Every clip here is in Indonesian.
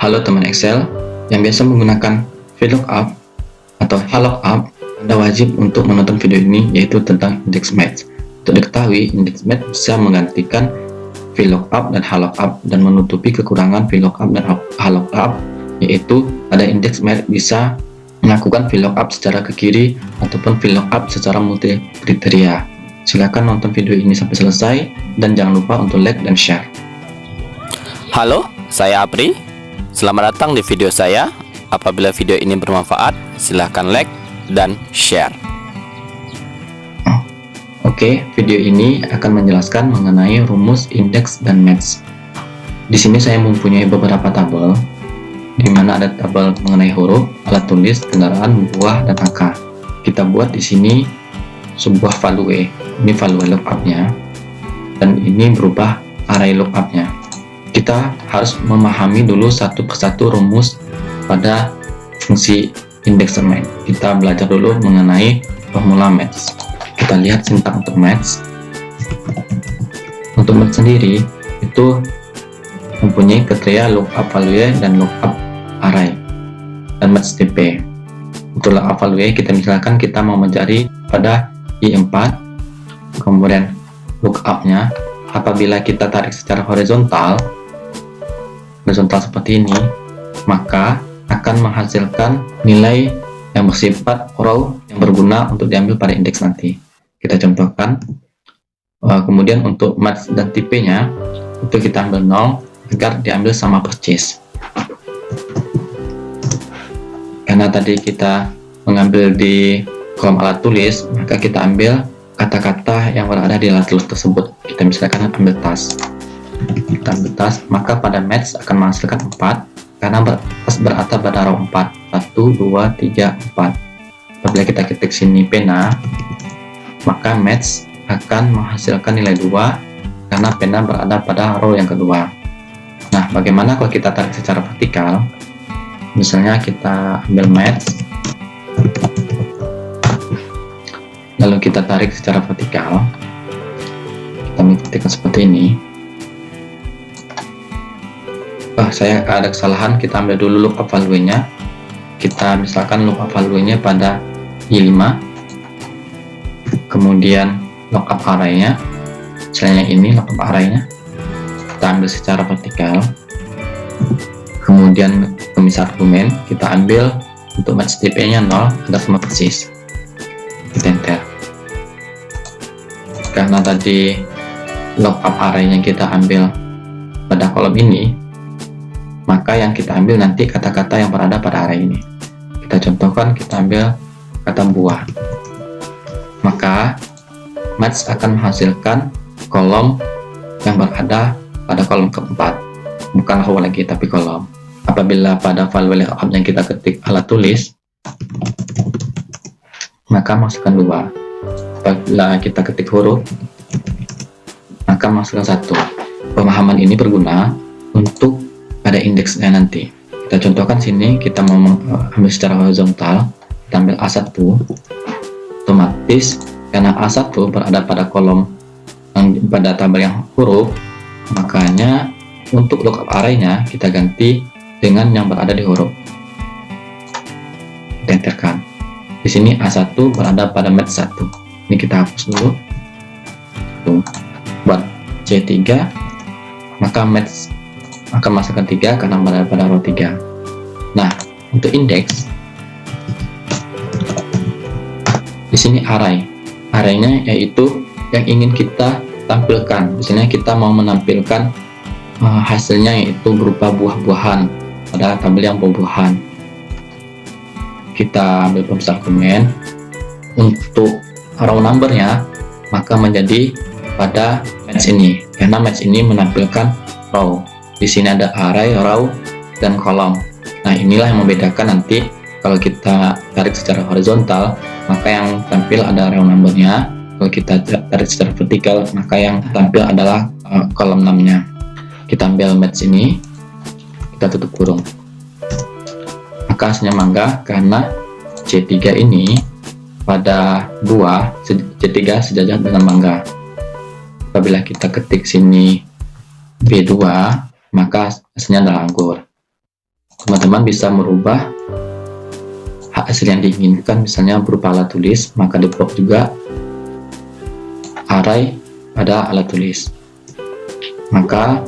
Halo teman Excel yang biasa menggunakan VLOOKUP atau HLOOKUP, Anda wajib untuk menonton video ini, yaitu tentang index match. Untuk diketahui, index match bisa menggantikan VLOOKUP dan HLOOKUP dan menutupi kekurangan VLOOKUP dan HLOOKUP, yaitu pada index match bisa melakukan VLOOKUP secara ke kiri ataupun VLOOKUP secara multi kriteria. Silakan nonton video ini sampai selesai dan jangan lupa untuk like dan share. Halo, saya Apri. Selamat datang di video saya. Apabila video ini bermanfaat, silahkan like dan share. Oke, video ini akan menjelaskan mengenai rumus indeks dan match. Di sini saya mempunyai beberapa tabel, di mana ada tabel mengenai huruf, alat tulis, kendaraan, buah, dan angka. Kita buat di sini sebuah value. Ini value lookup-nya, dan ini berubah array lookup-nya. Kita harus memahami dulu satu persatu rumus pada fungsi index dan match. Kita belajar dulu mengenai formula match. Kita lihat sintaks untuk match. Untuk match sendiri itu mempunyai kriteria lookup value dan lookup array dan match TP. Untuk lookup value, kita misalkan kita mau mencari pada I4, kemudian lookup-nya apabila kita tarik secara horizontal seperti ini, maka akan menghasilkan nilai yang bersifat row yang berguna untuk diambil pada indeks nanti. Kita contohkan. Kemudian untuk match dan tipe-nya itu kita ambil 0 agar diambil sama persis. Karena tadi kita mengambil di kolom alat tulis, maka kita ambil kata-kata yang berada di alat tulis tersebut. Kita misalkan ambil tas. Kita ambil tas, maka pada match akan menghasilkan 4 karena tas berada pada row 4. 1, 2, 3, 4. Apabila kita ketik sini pena, maka match akan menghasilkan nilai 2 karena pena berada pada row yang kedua. Nah, bagaimana kalau kita tarik secara vertikal? Misalnya kita ambil match, lalu kita tarik secara vertikal, kita ketikkan seperti ini. Saya ada kesalahan, kita ambil dulu lookup value-nya. Kita misalkan lookup value-nya pada I5, kemudian lookup array-nya, misalnya ini lookup array-nya, kita ambil secara vertikal, kemudian pemisah argumen, kita ambil untuk match TP-nya 0 agar sama persis. Kita enter. Karena tadi lookup array-nya kita ambil pada kolom ini, maka yang kita ambil nanti kata-kata yang berada pada array ini. Kita contohkan, kita ambil kata buah, maka match akan menghasilkan kolom yang berada pada kolom keempat, bukan row lagi tapi kolom. Apabila pada value lookup yang kita ketik alat tulis, maka masukkan 2. Apabila kita ketik huruf, maka masukkan 1. Pemahaman ini berguna untuk pada indeksnya nanti. Kita contohkan sini, kita mau ambil secara horizontal, kita ambil A1, otomatis karena A1 berada pada kolom pada tabel yang huruf, makanya untuk lookup array-nya kita ganti dengan yang berada di huruf. Kita enterkan. Di sini A1 berada pada match 1. Ini kita hapus dulu. Buat C3, maka match akan masukkan 3 karena berada pada row 3. Nah, untuk indeks, di sini array-nya yaitu yang ingin kita tampilkan. Misalnya kita mau menampilkan hasilnya yaitu berupa buah-buahan pada tabel yang buah-buahan. Kita ambil pemisah argumen. Untuk row number-nya maka menjadi pada match ini, karena match ini menampilkan row. Di sini ada array, row, dan kolom. Nah, inilah yang membedakan nanti kalau kita tarik secara horizontal, maka yang tampil ada row number-nya. Kalau kita tarik secara vertikal, maka yang tampil adalah kolom 6-nya. Kita ambil match ini, kita tutup kurung. Maka hasilnya mangga karena C3 ini pada buah, C3 sejajar dengan mangga. Apabila kita ketik sini B2, maka hasilnya adalah anggur. teman-teman bisa merubah hasil yang diinginkan, misalnya berupa alat tulis, maka di plot juga array pada alat tulis. Maka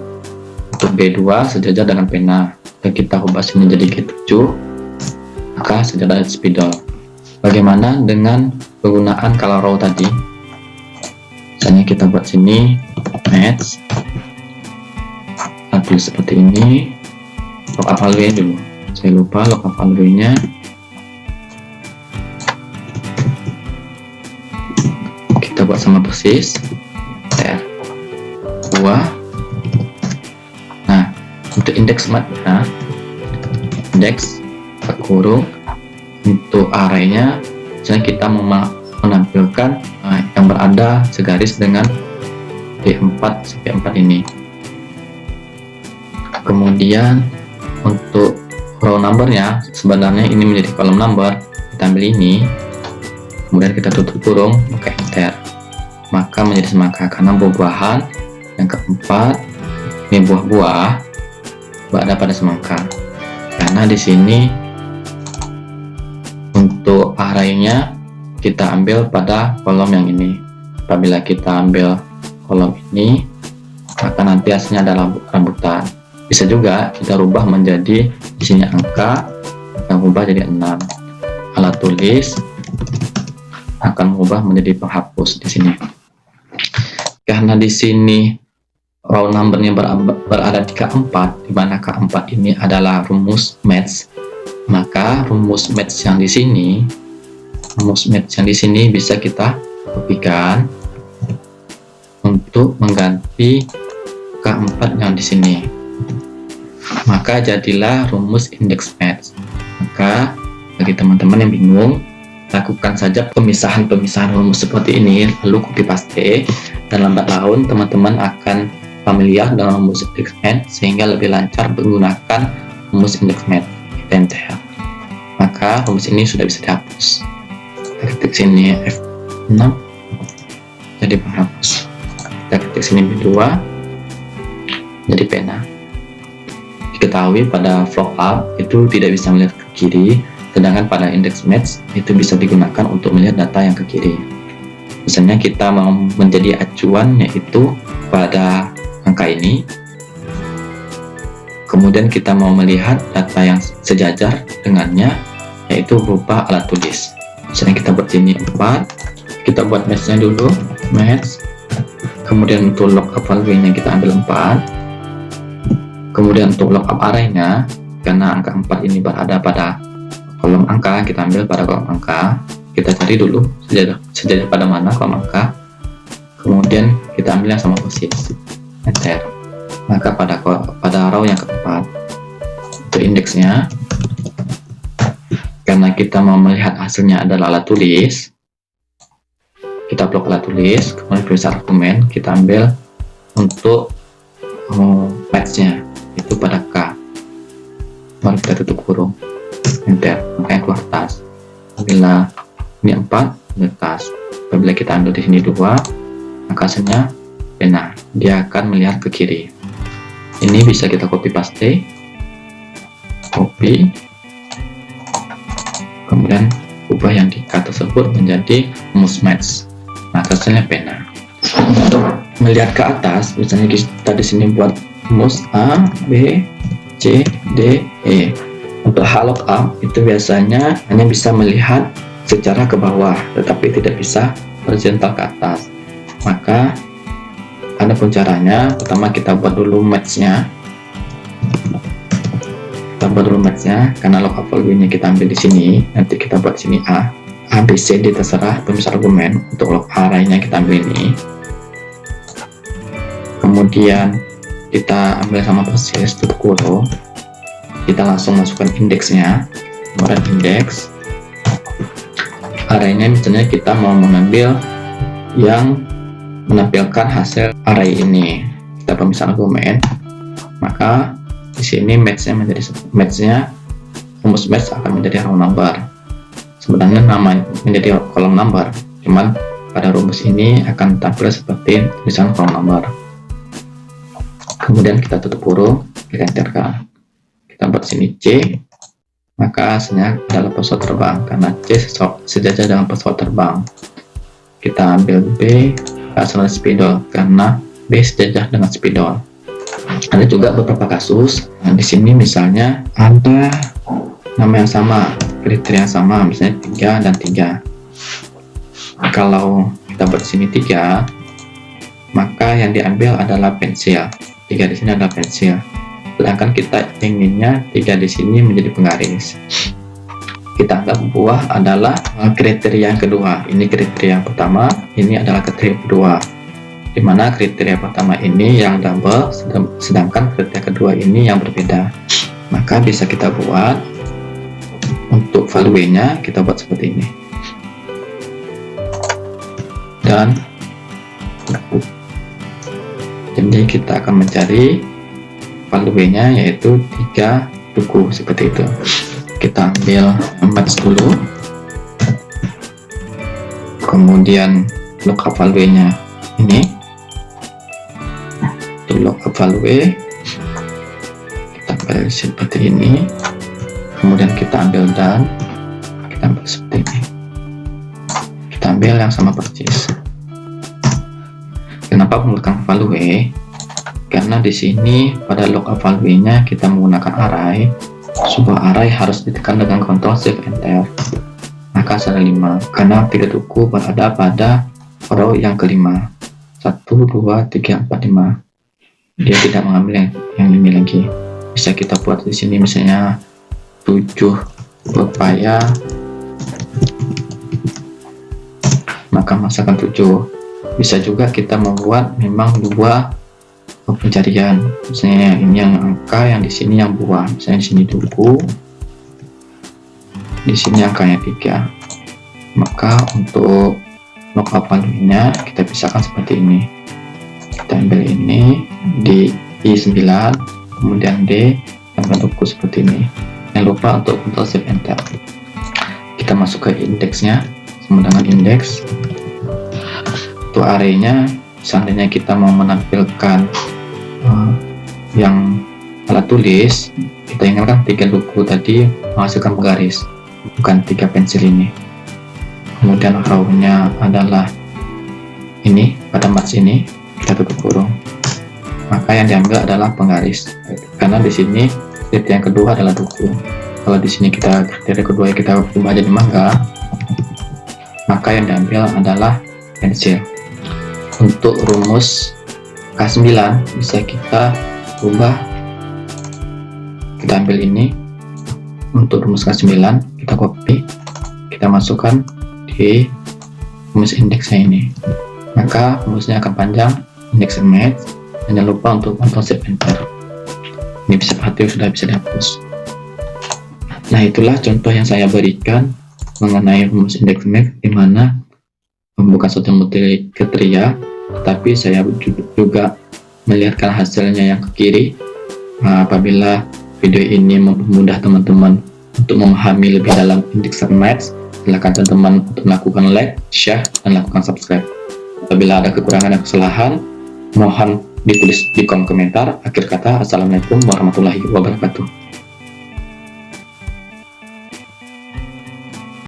untuk B2 sejajar dengan pena, dan kita ubah sini jadi G7, maka sejajar dengan spidol. Bagaimana dengan penggunaan color row tadi? Misalnya kita buat sini match, alat tulis seperti ini, lookup value dulu. Saya lupa lookup value-nya. Kita buat sama persis R 2. Nah, untuk indeks matnya, indeks kurung, untuk arraynya misalnya kita menampilkan yang berada segaris dengan D4 sampai 4 ini. Kemudian untuk row numbernya, sebenarnya ini menjadi kolom number, kita ambil ini, kemudian kita tutup kurung, pakai enter, maka menjadi semangka karena buah-buahan. Yang keempat, ini buah-buah berada pada semangka, karena di sini untuk arraynya kita ambil pada kolom yang ini. Apabila kita ambil kolom ini, maka nanti hasilnya adalah rambutan. Bisa juga kita rubah menjadi di sini angka, kita ubah jadi 6. Alat tulis akan mengubah menjadi penghapus di sini. Karena di sini row numbernya berada di K4, di mana K4 ini adalah rumus match, maka rumus match yang di sini, bisa kita kopikan untuk mengganti K4 yang di sini. Maka jadilah rumus index match. Maka bagi teman-teman yang bingung, lakukan saja pemisahan rumus seperti ini, lalu copy paste, dan lambat laun teman-teman akan familiar dengan rumus index match sehingga lebih lancar menggunakan rumus index match. Kita enter, maka rumus ini sudah bisa dihapus. Kita ketik sini F6 jadi penghapus. Kita ketik sini B2 jadi pena. Diketahui pada flow up itu tidak bisa melihat ke kiri, sedangkan pada index match itu bisa digunakan untuk melihat data yang ke kiri. Misalnya kita mau menjadi acuan, yaitu pada angka ini, kemudian kita mau melihat data yang sejajar dengannya, yaitu berupa alat tulis. Misalnya kita buat sini 4, kita buat match-nya dulu, match, kemudian untuk lookup value-nya kita ambil 4, kemudian untuk lookup array-nya, karena angka 4 ini berada pada kolom angka, kita ambil pada kolom angka, kita cari dulu sejajar pada mana kolom angka, kemudian kita ambil yang sama persis, enter. Maka pada row yang keempat, untuk indeksnya, karena kita mau melihat hasilnya adalah alat tulis, kita blok alat tulis, kemudian tulis argumen, kita ambil untuk match-nya, itu pada K, baru kita tutup kurung, enter, makanya keluar tas. Apabila ini 4, ambil tas. Apabila kita ambil di sini 2, maka hasilnya pena, dia akan melihat ke kiri. Ini bisa kita copy paste, copy, kemudian ubah yang di K tersebut menjadi rumus match, maka hasilnya pena. Untuk melihat ke atas, misalnya kita di sini buat rumus A, B, C, D, E. Untuk lookup itu biasanya hanya bisa melihat secara ke bawah, tetapi tidak bisa horizontal ke atas. Maka ada pun caranya. Pertama kita buat dulu match-nya. Karena lookup value-nya kita ambil di sini. Nanti kita buat sini A, B, C, D terserah pemisah argumen. Untuk lookup array-nya kita ambil ini. Kemudian kita ambil sama persis tutup kurung, kita langsung masukkan indeksnya, kemudian indeks arraynya. Misalnya kita mau mengambil yang menampilkan hasil array ini, kita pemisah argumen, maka di sini match-nya rumus match akan menjadi row number. Sebenarnya nama menjadi kolom number, cuman pada rumus ini akan tampil seperti tulisan kolom number. Kemudian kita tutup kurung, kita enterkan, kita buat di sini C, maka hasilnya adalah pesawat terbang karena C sejajar dengan pesawat terbang. Kita ambil B, hasilnya spidol karena B sejajar dengan spidol. Ada juga beberapa kasus. Nah, di sini misalnya ada nama yang sama, kriteria yang sama, misalnya 3 dan 3. Kalau kita buat di sini 3, maka yang diambil adalah pensil. 3 di sini adalah pensil. Sedangkan kita inginnya 3 di sini menjadi penggaris. Kita anggap buah adalah kriteria yang kedua. Ini kriteria yang pertama, ini adalah kriteria kedua. Di mana kriteria pertama ini yang double, sedangkan kriteria kedua ini yang berbeda. Maka bisa kita buat untuk value-nya, kita buat seperti ini. Dan jadi kita akan mencari value-nya yaitu 3 duku seperti itu. Kita ambil match dulu, kemudian lookup value-nya ini, untuk lookup value kita ambil seperti ini, kemudian kita ambil dan kita ambil seperti ini, kita ambil yang sama persis. Kenapa menggunakan value? Karena di sini pada lookup value-nya kita menggunakan array. Sebuah array harus ditekan dengan Ctrl Shift Enter. Maka hasilnya 5 karena 3 duku berada pada row yang kelima. 1, 2, 3, 4, 5. Dia tidak mengambil yang ini lagi. Bisa kita buat di sini misalnya 7 pepaya, maka masukkan 7. Bisa juga kita membuat memang 2 pencarian, misalnya ini yang angka, yang di sini yang buah, misalnya di sini duku, di sini angkanya 3. Maka untuk lookup value-nya kita pisahkan seperti ini. Kita ambil ini di I9, kemudian D, dan duku seperti ini. Jangan lupa untuk Ctrl Shift Enter. Kita masuk ke indeksnya, sama dengan indeks. Untuk array-nya, seandainya kita mau menampilkan yang alat tulis, kita ingatkan 3 duku tadi menghasilkan penggaris, bukan 3 pensil ini. Kemudian row-nya adalah ini, pada match ini kita tutup kurung, maka yang diambil adalah penggaris karena di sini kriteria yang kedua adalah duku. Kalau di sini kita kriteria kedua kita ubah jadi mangga, maka yang diambil adalah pensil. Untuk rumus K9 bisa kita ubah, kita ambil ini untuk rumus K9, kita copy, kita masukkan di rumus indeksnya ini, maka rumusnya akan panjang, indeks match. Jangan lupa untuk Ctrl Shift Enter. Ini bisa sudah bisa dihapus. Nah, itulah contoh yang saya berikan mengenai rumus indeks match, di mana bukan suatu multi kriteria, tapi saya juga melihatkan hasilnya yang ke kiri. Apabila video ini mempermudah teman-teman untuk memahami lebih dalam indeks match, silakan teman-teman untuk melakukan like, share, dan lakukan subscribe. Apabila ada kekurangan dan kesalahan, mohon ditulis di kolom komentar. Akhir kata, assalamualaikum warahmatullahi wabarakatuh.